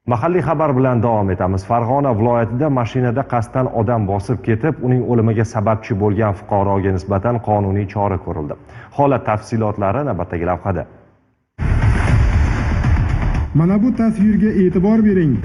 Mahalliy xabar bilan davom etamiz. Farg'ona viloyatida mashinada qasddan odam bosib ketib, uning o'limiga sababchi bo'lgan fuqaroga nisbatan qonuniy chora ko'rildi. Holat tafsilotlari navbatdagi lavhada. Mana bu tasvirga e'tibor bering.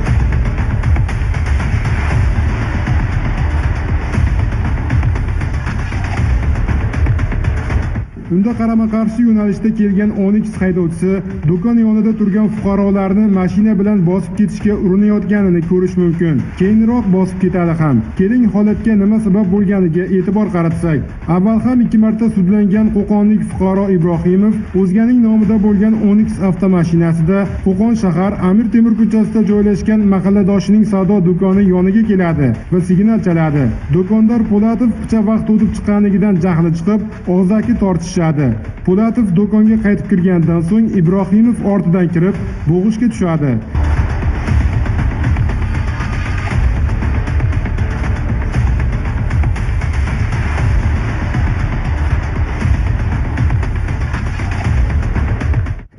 Unda qarama-qarshi yo'nalishda kelgan Onyx haydovchisi do'kon yonida turgan fuqarolarni mashina bilan bosib ketishga urinayotganini ko'rish mumkin. Keyinroq bosib ketadi ham. Keling holatga nima sabab bo'lganiga e'tibor qaratsak. Avval ham 2 marta sudlangan qo'qonlik fuqaro Ibrohimov o'zganing nomida bo'lgan Onyx avtomashinasida Qo'qon shahar Amir Temur ko'chasida joylashgan mahalladoshining savdo do'koni yoniga keladi va signal chaladi. Do'kondor Po'latov picha vaqt o'tib chiqqanligidan jahli chiqib, og'zaki tortish Po'latov do'konga qaytib kirgandan so'ng Ibrohimov ortidan kirib, bo'g'ishga tushadi.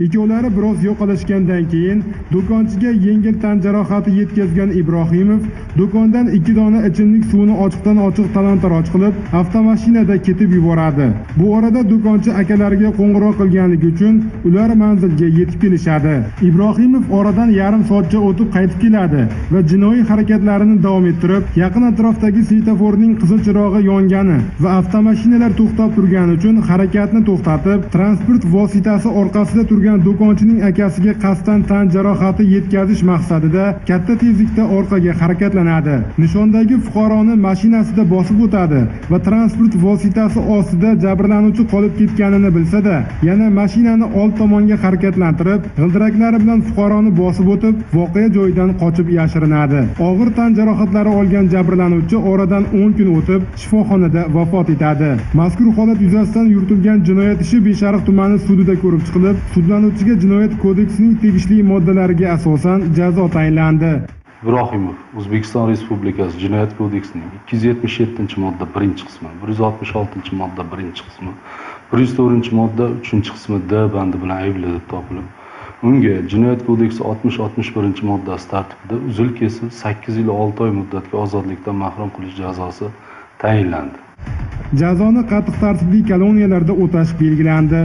Ikkovlari biroz yo'qolishgandan keyin do'konchiga yengil tan jarohati yetkazgan Ibrohimov do'kondan 2 dona ichimlik suvini ochiqdan ochiq talon-taroj qilib, avtomashinada ketib yuboradi. Bu orada do'konchi akalariga qo'ng'iroq qilganligi uchun ular manzilga yetib kelishadi. Ibrohimov oradan yarim soatcha o'tib qaytib keladi va jinoiy harakatlarini davom ettirib, yaqin atrofdagi svetoforning qizil chirog'i yongani va avtomashinalar to'xtab turgani uchun harakatni to'xtatib, transport vositasi orqasida turgan do'konchining akasiga qasddan tan jarohati yetkazish maqsadida katta tezlikda orqaga harakatlanadi. Nishondagi fuqaroni mashinasida bosib o'tadi va transport vositasi ostida jabrlanuvchi qolib ketganini bilsa-da, yana mashinani old tomonga harakatlantirib, g'ildiraklari bilan fuqaroni bosib o'tib, voqea joyidan qochib yashirinadi. Og'ir tan jarohatlari olgan jabrlanuvchi oradan 10 kun o'tib shifoxonada vafot etadi. Mazkur holat yuzasidan yuritilgan jinoyat ishi Beshariq tumani sudida ko'rib chiqilib, sudlanuvchiga Jinoyat kodeksining tegishli moddalariga asosan jazo tayinlandi. Ibrohimov O'zbekiston Respublikasi Jinoyat kodeksining 277-modda 1-qismi, 166-modda 1-qismi, 104-modda 3-qismi D bandi bilan aybli deb topilib, unga Jinoyat kodeksi 60-61-moddasi tartibida uzil-kesil 8 yil 6 oy muddatga ozodlikdan mahrum qilish jazosi tayinlandi. Jazoni qattiq tartibli koloniyalarda o'tash belgilandi.